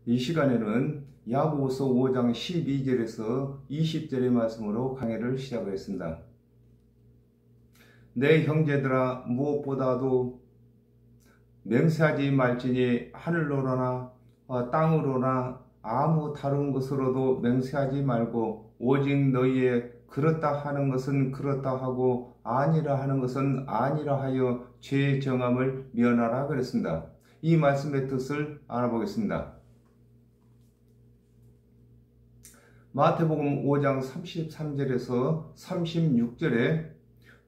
이 시간에는 야고보서 5장 12절에서 20절의 말씀으로 강해를 시작하겠습니다. 내 형제들아, 무엇보다도 맹세하지 말지니 하늘로나 땅으로나 아무 다른 것으로도 맹세하지 말고 오직 너희의 그렇다 하는 것은 그렇다 하고 아니라 하는 것은 아니라 하여 죄의 정함을 면하라 그랬습니다. 이 말씀의 뜻을 알아보겠습니다. 마태복음 5장 33절에서 36절에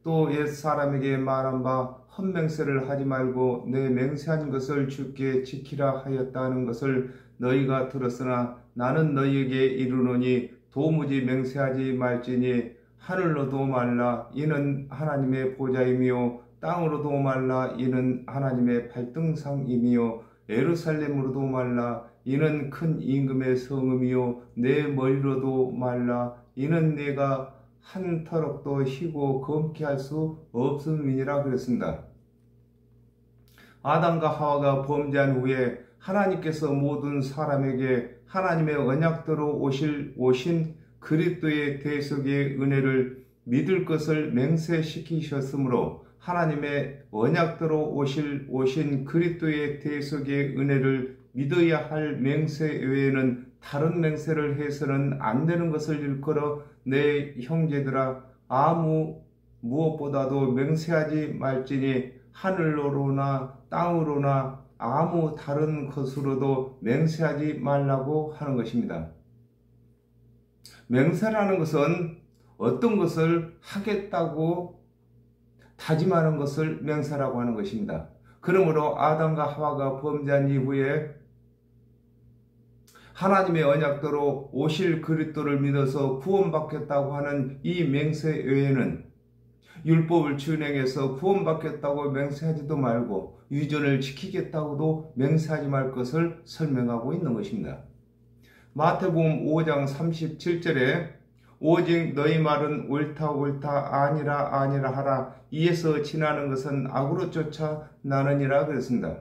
또 옛사람에게 말한 바 헛맹세를 하지 말고 내 맹세한 것을 주께 지키라 하였다는 것을 너희가 들었으나 나는 너희에게 이르노니 도무지 맹세하지 말지니 하늘로도 말라 이는 하나님의 보좌이며 땅으로도 말라 이는 하나님의 발등상이며 예루살렘으로도 말라 이는 큰 임금의 성읍이요 내 머리로도 말라 이는 내가 한 터럭도 희고 검게 할 수 없음이니라 그랬습니다. 아담과 하와가 범죄한 후에 하나님께서 모든 사람에게 하나님의 언약대로 오신 그리스도의 대속의 은혜를 믿을 것을 맹세시키셨으므로 하나님의 언약대로 오신 그리스도의 대속의 은혜를 믿어야 할 맹세 외에는 다른 맹세를 해서는 안 되는 것을 일컬어 내 형제들아 무엇보다도 맹세하지 말지니 하늘로나 땅으로나 아무 다른 것으로도 맹세하지 말라고 하는 것입니다. 맹세라는 것은 어떤 것을 하겠다고 다짐하는 것을 맹세라고 하는 것입니다. 그러므로 아담과 하와가 범죄한 이후에 하나님의 언약대로 오실 그리스도를 믿어서 구원받겠다고 하는 이 맹세 외에는 율법을 준행해서 구원받겠다고 맹세하지도 말고 유전을 지키겠다고도 맹세하지 말 것을 설명하고 있는 것입니다. 마태복음 5장 37절에 오직 너희 말은 옳다 아니라 하라 이에서 지나는 것은 악으로 쫓아 나느니라 그랬습니다.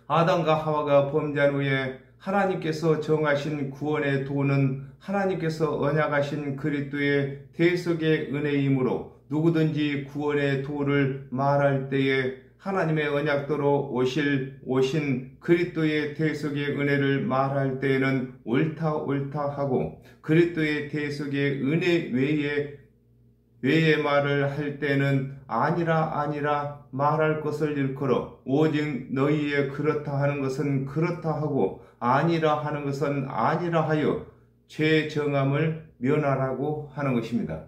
아담과 하와가 범죄한 후에 하나님께서 정하신 구원의 도는 하나님께서 언약하신 그리스도의 대속의 은혜이므로 누구든지 구원의 도를 말할 때에 하나님의 언약대로 오신 그리스도의 대속의 은혜를 말할 때에는 옳다 하고 그리스도의 대속의 은혜 외의 말을 할 때는 아니라 말할 것을 일컬어 오직 너희의 그렇다 하는 것은 그렇다 하고 아니라 하는 것은 아니라 하여 죄 정함을 면하라고 하는 것입니다.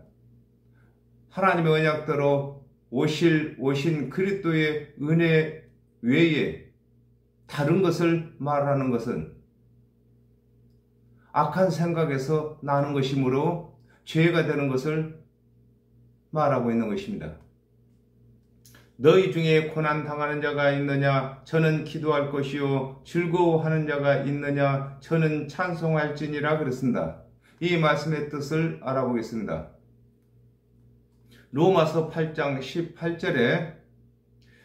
하나님의 언약대로 오신 그리스도의 은혜 외에 다른 것을 말하는 것은 악한 생각에서 나는 것이므로 죄가 되는 것을 말하고 있는 것입니다. 너희 중에 고난당하는 자가 있느냐 저는 기도할 것이요 즐거워하는 자가 있느냐 저는 찬송할지니라 그랬습니다. 이 말씀의 뜻을 알아보겠습니다. 로마서 8장 18절에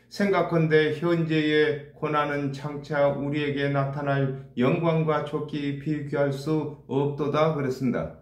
생각컨대 현재의 고난은 장차 우리에게 나타날 영광과 좋게 비교할 수 없도다 그랬습니다.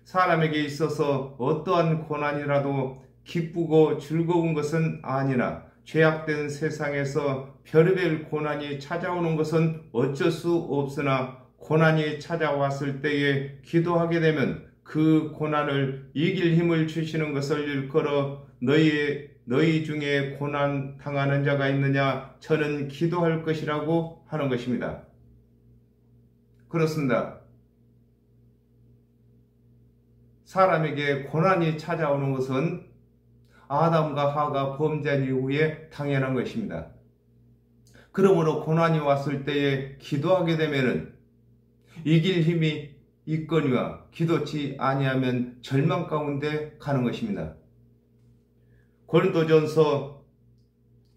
사람에게 있어서 어떠한 고난이라도 기쁘고 즐거운 것은 아니나 죄악된 세상에서 별의별 고난이 찾아오는 것은 어쩔 수 없으나 고난이 찾아왔을 때에 기도하게 되면 그 고난을 이길 힘을 주시는 것을 일컬어 너희 중에 고난 당하는 자가 있느냐 저는 기도할 것이라고 하는 것입니다. 그렇습니다. 사람에게 고난이 찾아오는 것은 아담과 하와가 범죄한 이후에 당연한 것입니다. 그러므로 고난이 왔을 때에 기도하게 되면은 이길 힘이 있거니와 기도치 아니하면 절망 가운데 가는 것입니다. 고린도전서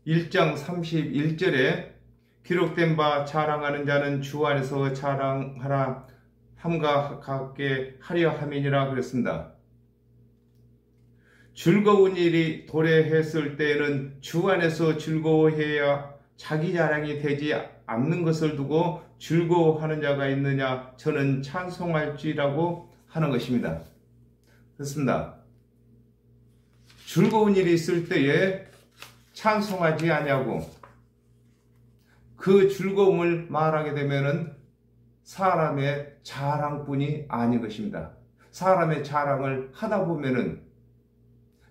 1장 31절에 기록된 바 자랑하는 자는 주 안에서 자랑하라 함과 같게 하려 함이니라 그랬습니다. 즐거운 일이 도래했을 때에는 주 안에서 즐거워해야 자기 자랑이 되지 않는 것을 두고 즐거워하는 자가 있느냐? 저는 찬송할지라고 하는 것입니다. 그렇습니다. 즐거운 일이 있을 때에 찬송하지 아니하고 그 즐거움을 말하게 되면은 사람의 자랑뿐이 아닌 것입니다. 사람의 자랑을 하다 보면은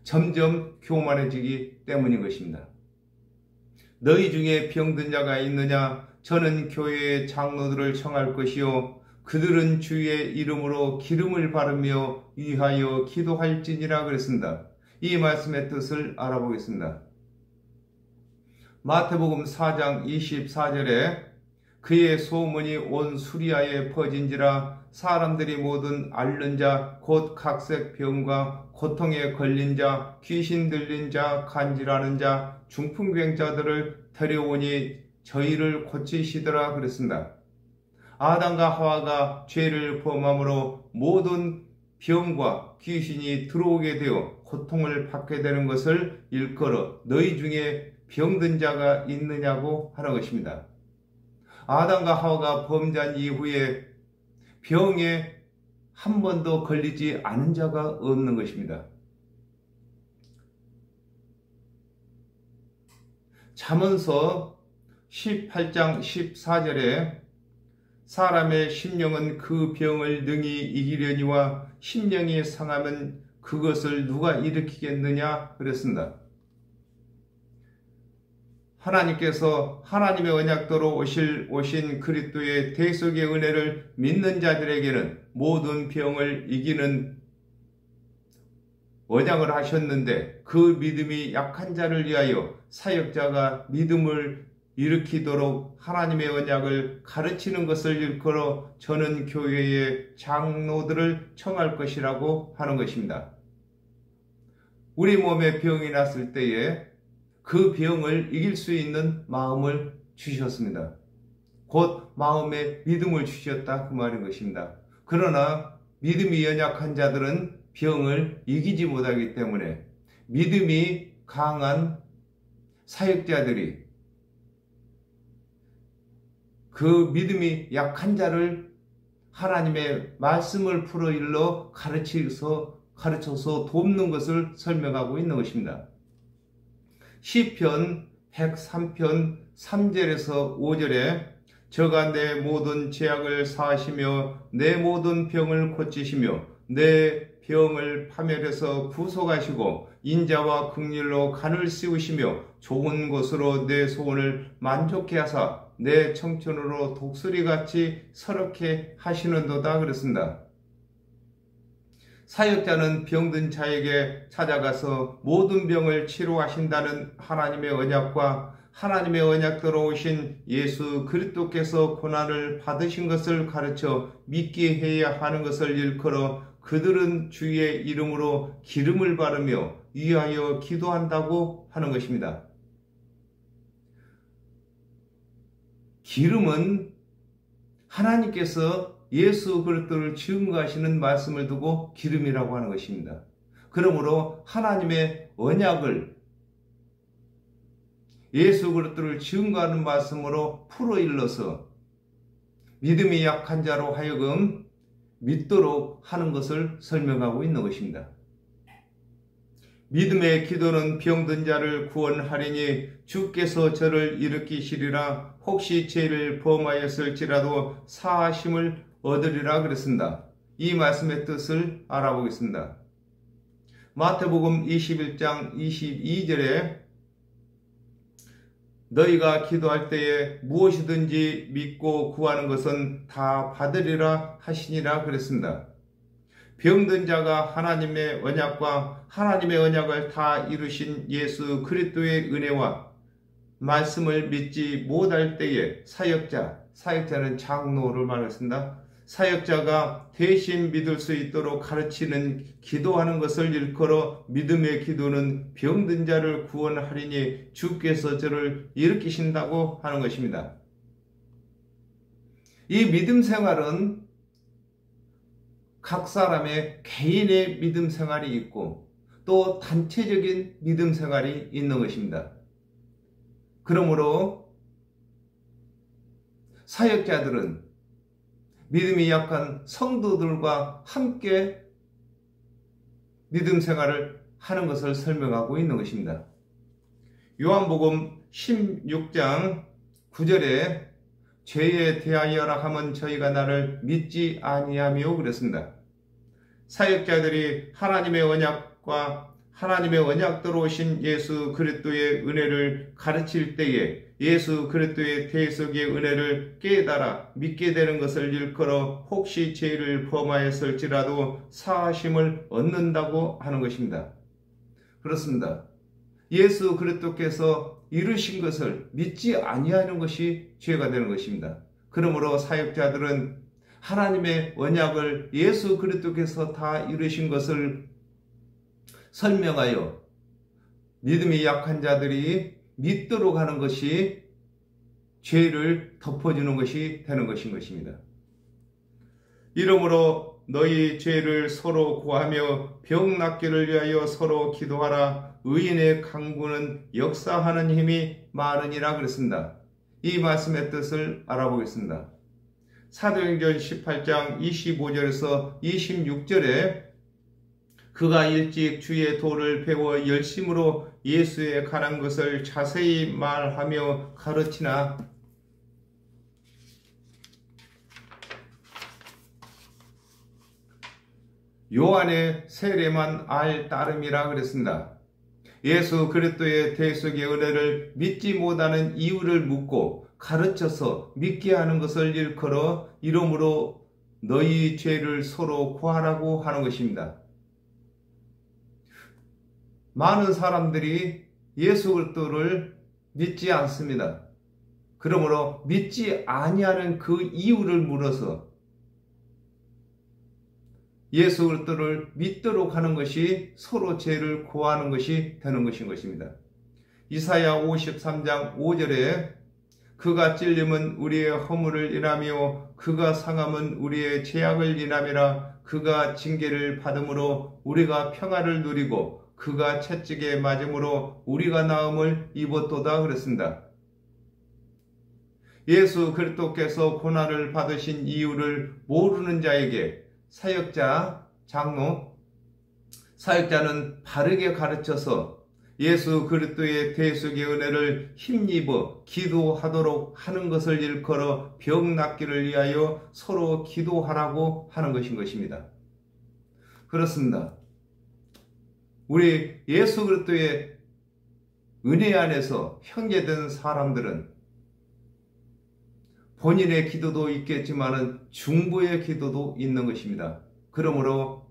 점점 교만해지기 때문인 것입니다. 너희 중에 병든 자가 있느냐? 저는 교회의 장로들을 청할 것이요 그들은 주의 이름으로 기름을 바르며 위하여 기도할지니라 그랬습니다. 이 말씀의 뜻을 알아보겠습니다. 마태복음 4장 24절에 그의 소문이 온 수리아에 퍼진지라 사람들이 모든 앓는 자 곧 각색 병과 고통에 걸린 자 귀신 들린 자 간질하는 자 중풍병자들을 데려오니 저희를 고치시더라 그랬습니다. 아담과 하와가 죄를 범함으로 모든 병과 귀신이 들어오게 되어 고통을 받게 되는 것을 일컬어 너희 중에 병든 자가 있느냐고 하는 것입니다. 아담과 하와가 범죄한 이후에 병에 한 번도 걸리지 않은 자가 없는 것입니다. 잠언서 18장 14절에 사람의 심령은 그 병을 능히 이기려니와 심령이 상하면 그것을 누가 일으키겠느냐 그랬습니다. 하나님께서 하나님의 언약대로 오신 그리스도의 대속의 은혜를 믿는 자들에게는 모든 병을 이기는 언약을 하셨는데 그 믿음이 약한 자를 위하여 사역자가 믿음을 일으키도록 하나님의 언약을 가르치는 것을 일컬어 저는 교회의 장로들을 청할 것이라고 하는 것입니다. 우리 몸에 병이 났을 때에 그 병을 이길 수 있는 마음을 주셨습니다. 곧 마음에 믿음을 주셨다 그 말인 것입니다. 그러나 믿음이 연약한 자들은 병을 이기지 못하기 때문에 믿음이 강한 사역자들이 그 믿음이 약한 자를 하나님의 말씀을 풀어일러 가르쳐서 돕는 것을 설명하고 있는 것입니다. 시편 103편 3절에서 5절에 저가 내 모든 죄악을 사하시며 내 모든 병을 고치시며 내 병을 파멸해서 구속하시고 인자와 긍휼로 간을 씌우시며 좋은 것으로 내 소원을 만족케 하사 내 청춘으로 독수리같이 서럽게 하시는도다 그랬습니다. 사역자는 병든 자에게 찾아가서 모든 병을 치료하신다는 하나님의 언약과 하나님의 언약대로 오신 예수 그리스도께서 고난을 받으신 것을 가르쳐 믿게 해야 하는 것을 일컬어 그들은 주의 이름으로 기름을 바르며 위하여 기도한다고 하는 것입니다. 기름은 하나님께서 예수 그리스도를 증거하시는 말씀을 두고 기름이라고 하는 것입니다. 그러므로 하나님의 언약을 예수 그리스도를 증거하는 말씀으로 풀어일러서 믿음이 약한 자로 하여금 믿도록 하는 것을 설명하고 있는 것입니다. 믿음의 기도는 병든 자를 구원하리니 주께서 저를 일으키시리라. 혹시 죄를 범하였을지라도 사하심을 얻으리라 그랬습니다. 이 말씀의 뜻을 알아보겠습니다. 마태복음 21장 22절에 너희가 기도할 때에 무엇이든지 믿고 구하는 것은 다 받으리라 하시니라 그랬습니다. 병든 자가 하나님의 언약과 하나님의 언약을 다 이루신 예수 그리스도의 은혜와 말씀을 믿지 못할 때에 사역자는 장로를 말했습니다. 사역자가 대신 믿을 수 있도록 가르치는 기도하는 것을 일컬어 믿음의 기도는 병든 자를 구원하리니 주께서 저를 일으키신다고 하는 것입니다. 이 믿음 생활은 각 사람의 개인의 믿음 생활이 있고 또 단체적인 믿음 생활이 있는 것입니다. 그러므로 사역자들은 믿음이 약한 성도들과 함께 믿음 생활을 하는 것을 설명하고 있는 것입니다. 요한복음 16장 9절에 죄에 대하여라 하면 저희가 나를 믿지 아니하며 그랬습니다. 사역자들이 하나님의 언약과 하나님의 언약대로 오신 예수 그리스도의 은혜를 가르칠 때에 예수 그리스도의 대속의 은혜를 깨달아 믿게 되는 것을 일컬어 혹시 죄를 범하였을지라도 사하심을 얻는다고 하는 것입니다. 그렇습니다. 예수 그리스도께서 이루신 것을 믿지 아니하는 것이 죄가 되는 것입니다. 그러므로 사역자들은 하나님의 언약을 예수 그리스도께서 다 이루신 것을 설명하여 믿음이 약한 자들이 믿도록 하는 것이 죄를 덮어주는 것이 되는 것입니다. 이러므로 너희 죄를 서로 구하며 병 낫기를 위하여 서로 기도하라. 의인의 강구는 역사하는 힘이 많으니라 그랬습니다. 이 말씀의 뜻을 알아보겠습니다. 사도행전 18장 25절에서 26절에 그가 일찍 주의 도를 배워 열심으로 예수에 관한 것을 자세히 말하며 가르치나 요한의 세례만 알 따름이라 그랬습니다. 예수 그리스도의 대속의 은혜를 믿지 못하는 이유를 묻고 가르쳐서 믿게 하는 것을 일컬어 이름으로 너희 죄를 서로 구하라고 하는 것입니다. 많은 사람들이 예수 그리스도를 믿지 않습니다. 그러므로 믿지 아니하는 그 이유를 물어서 예수 그리스도를 믿도록 하는 것이 서로 죄를 구하는 것이 되는 것인 것입니다. 이사야 53장 5절에 그가 찔림은 우리의 허물을 인하며 그가 상함은 우리의 죄악을 인함이라. 그가 징계를 받음으로 우리가 평화를 누리고 그가 채찍에 맞음으로 우리가 나음을 입었도다 그랬습니다. 예수 그리스도께서 고난을 받으신 이유를 모르는 자에게 사역자, 장로, 사역자는 바르게 가르쳐서 예수 그리스도의 대속의 은혜를 힘입어 기도하도록 하는 것을 일컬어 병 낫기를 위하여 서로 기도하라고 하는 것인 것입니다. 그렇습니다. 우리 예수 그리스도의 은혜 안에서 형제된 사람들은 본인의 기도도 있겠지만 중보의 기도도 있는 것입니다. 그러므로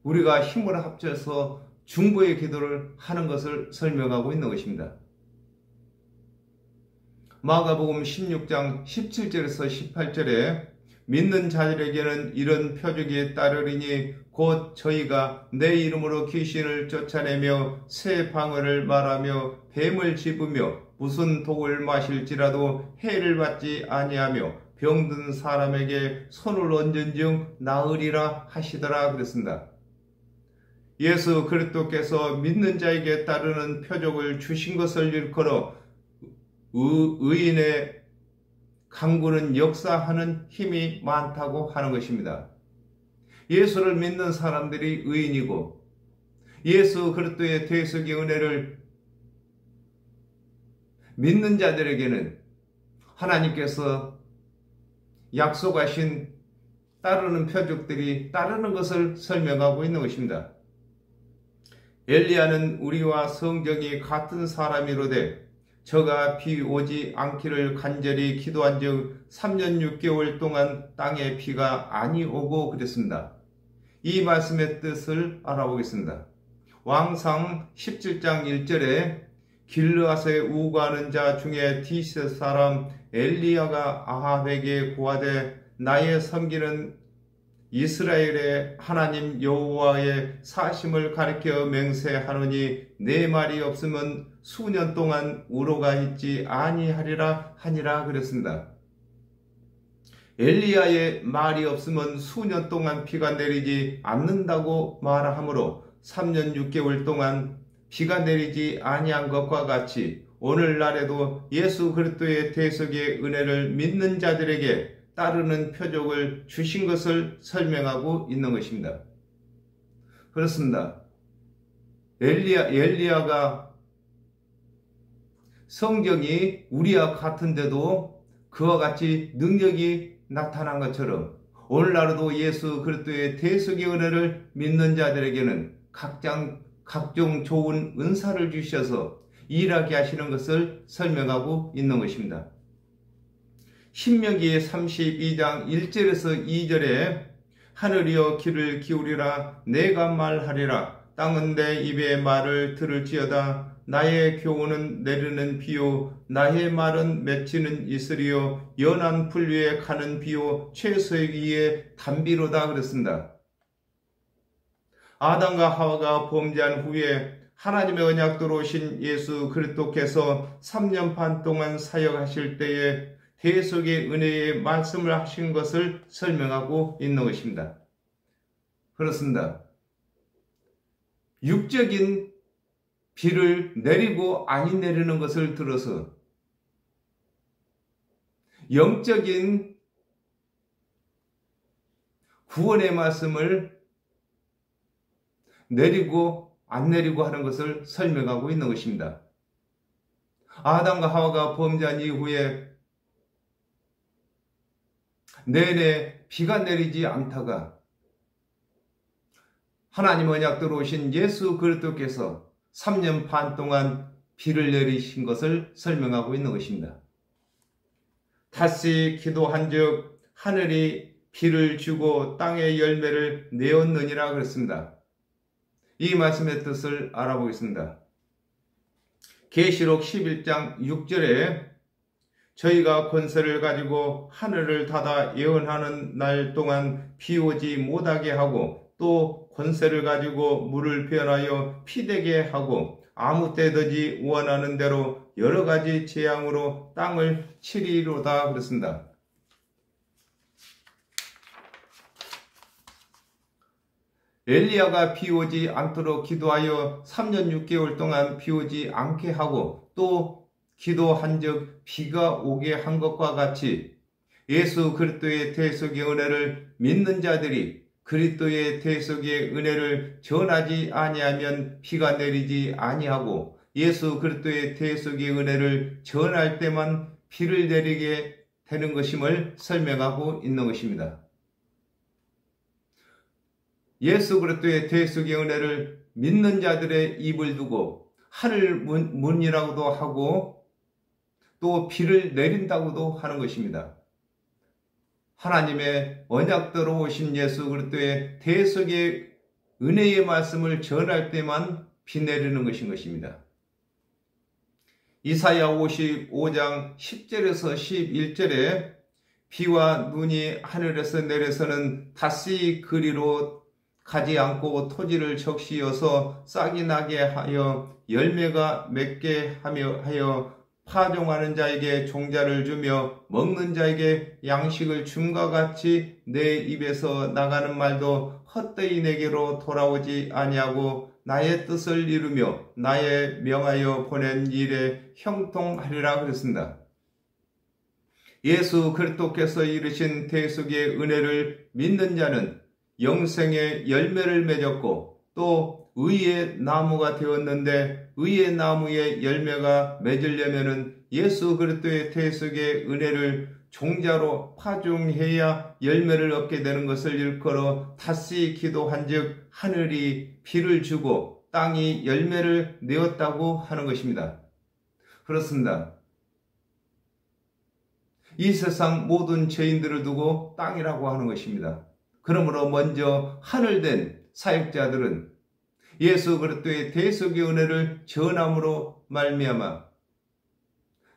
우리가 힘을 합쳐서 중보의 기도를 하는 것을 설명하고 있는 것입니다. 마가복음 16장 17절에서 18절에 믿는 자들에게는 이런 표적이 따르리니 곧 저희가 내 이름으로 귀신을 쫓아내며 새 방언을 말하며 뱀을 집으며 무슨 독을 마실지라도 해를 받지 아니하며 병든 사람에게 손을 얹은즉 나으리라 하시더라 그랬습니다. 예수 그리스도께서 믿는 자에게 따르는 표적을 주신 것을 일컬어 의인의 강구는 역사하는 힘이 많다고 하는 것입니다. 예수를 믿는 사람들이 의인이고 예수 그리스도의 대속의 은혜를 믿는 자들에게는 하나님께서 약속하신 따르는 표적들이 따르는 것을 설명하고 있는 것입니다. 엘리야는 우리와 성정이 같은 사람이로되 저가 비 오지 않기를 간절히 기도한즉 3년 6개월 동안 땅에 비가 아니 오고 그랬습니다. 이 말씀의 뜻을 알아보겠습니다. 왕상 17장 1절에 길르앗에 우거하는 자 중에 디스 사람 엘리야가 아합에게 고하되 나의 섬기는 이스라엘의 하나님 여호와의 사심을 가리켜 맹세하노니 내 말이 없으면 수년 동안 우로가 있지 아니하리라 하니라 그랬습니다. 엘리야의 말이 없으면 수년 동안 비가 내리지 않는다고 말하므로 3년 6개월 동안 비가 내리지 아니한 것과 같이 오늘날에도 예수 그리스도의 대속의 은혜를 믿는 자들에게 따르는 표적을 주신 것을 설명하고 있는 것입니다. 그렇습니다. 엘리야가 성경이 우리와 같은데도 그와 같이 능력이 나타난 것처럼 오늘날에도 예수 그리스도의 대속의 은혜를 믿는 자들에게는 각종 좋은 은사를 주셔서 일하게 하시는 것을 설명하고 있는 것입니다. 신명기 32장 1절에서 2절에 하늘이여 귀를 기울이라 내가 말하리라 땅은 내 입의 말을 들을지어다 나의 교훈은 내리는 비요 나의 말은 맺히는 이슬이요 연한 풀 위에 가는 비요 최소의 위에 담비로다 그랬습니다. 아담과 하와가 범죄한 후에 하나님의 언약대로 오신 예수 그리스도께서 3년 반 동안 사역하실 때에 대속의 은혜의 말씀을 하신 것을 설명하고 있는 것입니다. 그렇습니다. 육적인 비를 내리고 아니 내리는 것을 들어서 영적인 구원의 말씀을 내리고 안 내리고 하는 것을 설명하고 있는 것입니다. 아담과 하와가 범죄한 이후에 내내 비가 내리지 않다가 하나님 언약대로 오신 예수 그리스도께서 3년 반 동안 비를 내리신 것을 설명하고 있는 것입니다. 다시 기도한즉 하늘이 비를 주고 땅의 열매를 내었느니라 그랬습니다. 이 말씀의 뜻을 알아보겠습니다. 계시록 11장 6절에 저희가 권세를 가지고 하늘을 닫아 예언하는 날 동안 비 오지 못하게 하고 또 권세를 가지고 물을 변하여 피되게 하고 아무 때든지 원하는 대로 여러 가지 재앙으로 땅을 치리로다 그랬습니다. 엘리야가 비 오지 않도록 기도하여 3년 6개월 동안 비 오지 않게 하고 또 기도한즉 비가 오게 한 것과 같이 예수 그리스도의 대속의 은혜를 믿는 자들이 그리스도의 대속의 은혜를 전하지 아니하면 비가 내리지 아니하고 예수 그리스도의 대속의 은혜를 전할 때만 비를 내리게 되는 것임을 설명하고 있는 것입니다. 예수 그리스도의 대속의 은혜를 믿는 자들의 입을 두고 하늘 문이라고도 하고 또 비를 내린다고도 하는 것입니다. 하나님의 언약대로 오신 예수 그리스도의 대속의 은혜의 말씀을 전할 때만 비 내리는 것인 것입니다. 이사야 55장 10절에서 11절에 비와 눈이 하늘에서 내려서는 다시 그리로 가지 않고 토지를 적시어서 싹이 나게 하여 열매가 맺게 하여 파종하는 자에게 종자를 주며 먹는 자에게 양식을 줌과 같이 내 입에서 나가는 말도 헛되이 내게로 돌아오지 아니하고 나의 뜻을 이루며 나의 명하여 보낸 일에 형통하리라 그랬습니다. 예수 그리스도께서 이루신 대속의 은혜를 믿는 자는 영생의 열매를 맺었고 또 의의 나무가 되었는데 의의 나무의 열매가 맺으려면은 예수 그리스도의 대속의 은혜를 종자로 파종해야 열매를 얻게 되는 것을 일컬어 다시 기도한즉 하늘이 비를 주고 땅이 열매를 내었다고 하는 것입니다. 그렇습니다. 이 세상 모든 죄인들을 두고 땅이라고 하는 것입니다. 그러므로 먼저 하늘된 사역자들은 예수 그리스도의 대속의 은혜를 전함으로 말미암아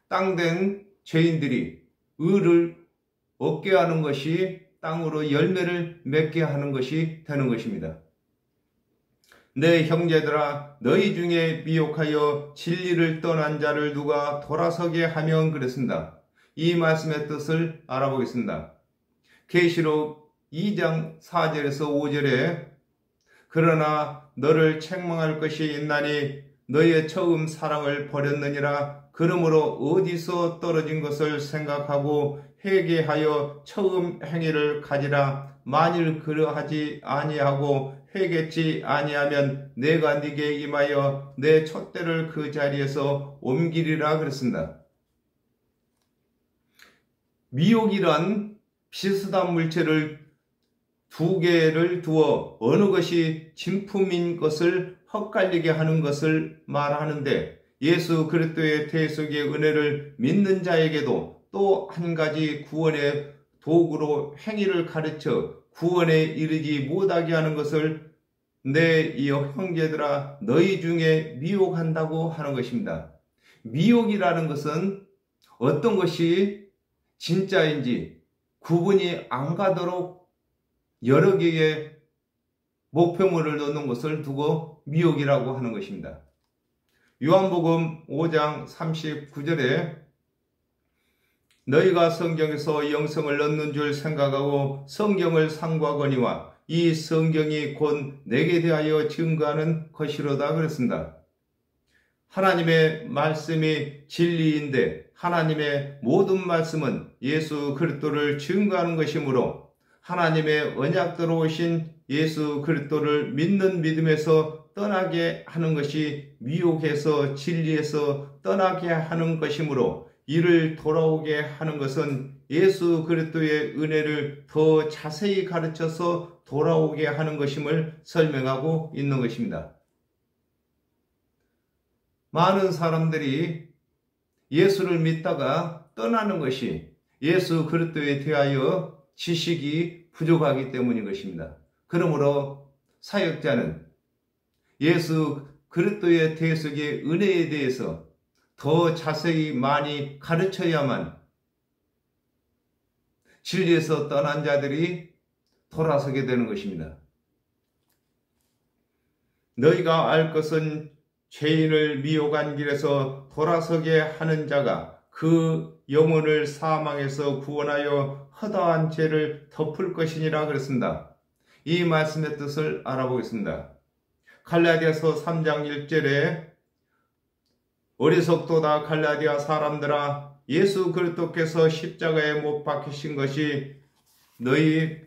땅된 죄인들이 의를 얻게 하는 것이 땅으로 열매를 맺게 하는 것이 되는 것입니다. 내 형제들아 너희 중에 미혹하여 진리를 떠난 자를 누가 돌아서게 하면 그랬습니다. 이 말씀의 뜻을 알아보겠습니다. 계시록 2장 4절에서 5절에 그러나 너를 책망할 것이 있나니 너의 처음 사랑을 버렸느니라. 그러므로 어디서 떨어진 것을 생각하고 회개하여 처음 행위를 가지라. 만일 그러하지 아니하고 회개치 아니하면 내가 네게 임하여 내 촛대를 그 자리에서 옮기리라 그랬습니다. 미혹이란 비슷한 물체를 두 개를 두어 어느 것이 진품인 것을 헛갈리게 하는 것을 말하는데, 예수 그리스도의 대속의 은혜를 믿는 자에게도 또 한 가지 구원의 도구로 행위를 가르쳐 구원에 이르지 못하게 하는 것을 내 형제들아 너희 중에 미혹한다고 하는 것입니다. 미혹이라는 것은 어떤 것이 진짜인지 구분이 안 가도록 여러 개의 목표물을 넣는 것을 두고 미혹이라고 하는 것입니다. 요한복음 5장 39절에 너희가 성경에서 영성을 얻는 줄 생각하고 성경을 상고하거니와 이 성경이 곧 내게 대하여 증거하는 것이로다 그랬습니다. 하나님의 말씀이 진리인데 하나님의 모든 말씀은 예수 그리스도를 증거하는 것이므로 하나님의 언약대로 오신 예수 그리스도를 믿는 믿음에서 떠나게 하는 것이 미혹해서 진리에서 떠나게 하는 것이므로 이를 돌아오게 하는 것은 예수 그리스도의 은혜를 더 자세히 가르쳐서 돌아오게 하는 것임을 설명하고 있는 것입니다. 많은 사람들이 예수를 믿다가 떠나는 것이 예수 그리스도에 대하여 지식이 부족하기 때문인 것입니다. 그러므로 사역자는 예수 그리스도의 대속의 은혜에 대해서 더 자세히 많이 가르쳐야만 진리에서 떠난 자들이 돌아서게 되는 것입니다. 너희가 알 것은 죄인을 미혹한 길에서 돌아서게 하는 자가 그 영혼을 사망에서 구원하여 허다한 죄를 덮을 것이니라 그랬습니다. 이 말씀의 뜻을 알아보겠습니다. 갈라디아서 3장 1절에 어리석도다 갈라디아 사람들아, 예수 그리스도께서 십자가에 못 박히신 것이 너희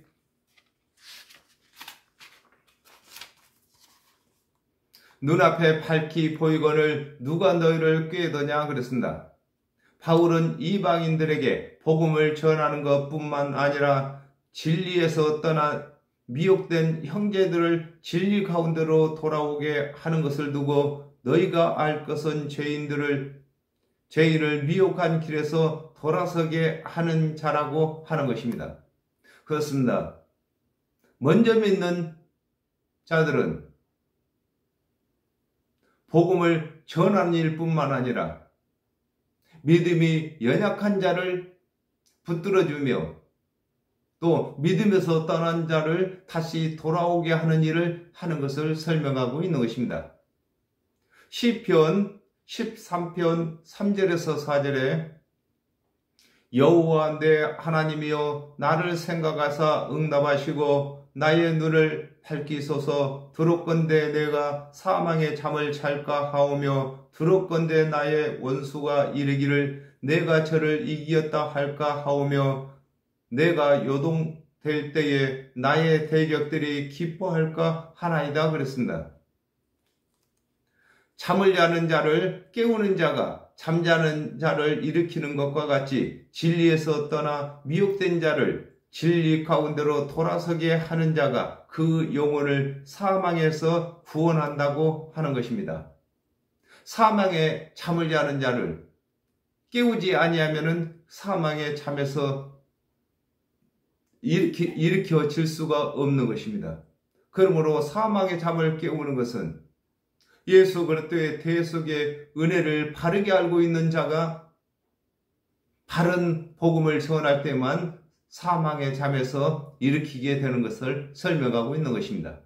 눈앞에 밝히 보이거늘 누가 너희를 꾀더냐 그랬습니다. 바울은 이방인들에게 복음을 전하는 것뿐만 아니라 진리에서 떠나 미혹된 형제들을 진리 가운데로 돌아오게 하는 것을 두고 너희가 알 것은 죄인을 미혹한 길에서 돌아서게 하는 자라고 하는 것입니다. 그렇습니다. 먼저 믿는 자들은 복음을 전하는 일뿐만 아니라 믿음이 연약한 자를 붙들어주며 또 믿음에서 떠난 자를 다시 돌아오게 하는 일을 하는 것을 설명하고 있는 것입니다. 시편 13편 3절에서 4절에 여호와 내 하나님이여 나를 생각하사 응답하시고 나의 눈을 밝히소서. 두렵건대 내가 사망의 잠을 잘까 하오며 두렵건대 나의 원수가 이르기를 내가 저를 이기었다 할까 하오며 내가 요동될 때에 나의 대적들이 기뻐할까 하나이다 그랬습니다. 잠을 자는 자를 깨우는 자가 잠자는 자를 일으키는 것과 같이 진리에서 떠나 미혹된 자를 진리 가운데로 돌아서게 하는 자가 그 영혼을 사망에서 구원한다고 하는 것입니다. 사망에 잠을 자는 자를 깨우지 아니하면은 사망의 잠에서 일으켜질 수가 없는 것입니다. 그러므로 사망의 잠을 깨우는 것은 예수 그리스도의 대속의 은혜를 바르게 알고 있는 자가 바른 복음을 전할 때만 사망의 잠에서 일으키게 되는 것을 설명하고 있는 것입니다.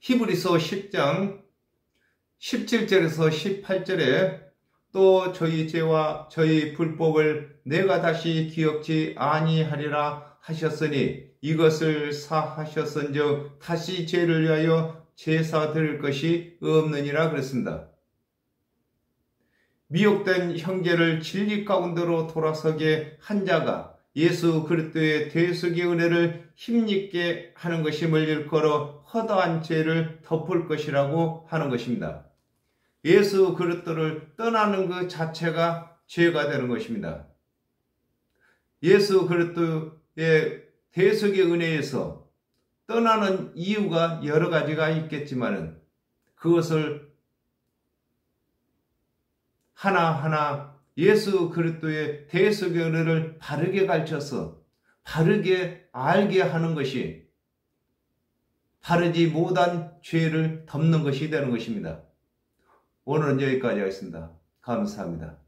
히브리서 10장 17절에서 18절에 또 저희 죄와 저희 불법을 내가 다시 기억지 아니하리라 하셨으니 이것을 사하셨은즉 다시 죄를 위하여 제사 드릴 것이 없느니라 그랬습니다. 미혹된 형제를 진리 가운데로 돌아서게 한 자가 예수 그리스도의 대속의 은혜를 힘있게 하는 것임을 일컬어 허다한 죄를 덮을 것이라고 하는 것입니다. 예수 그리스도를 떠나는 그 자체가 죄가 되는 것입니다. 예수 그리스도의 대속의 은혜에서 떠나는 이유가 여러 가지가 있겠지만은 그것을 하나하나 예수 그리스도의 대속의 은혜를 바르게 가르쳐서 바르게 알게 하는 것이 바르지 못한 죄를 덮는 것이 되는 것입니다. 오늘은 여기까지 하겠습니다. 감사합니다.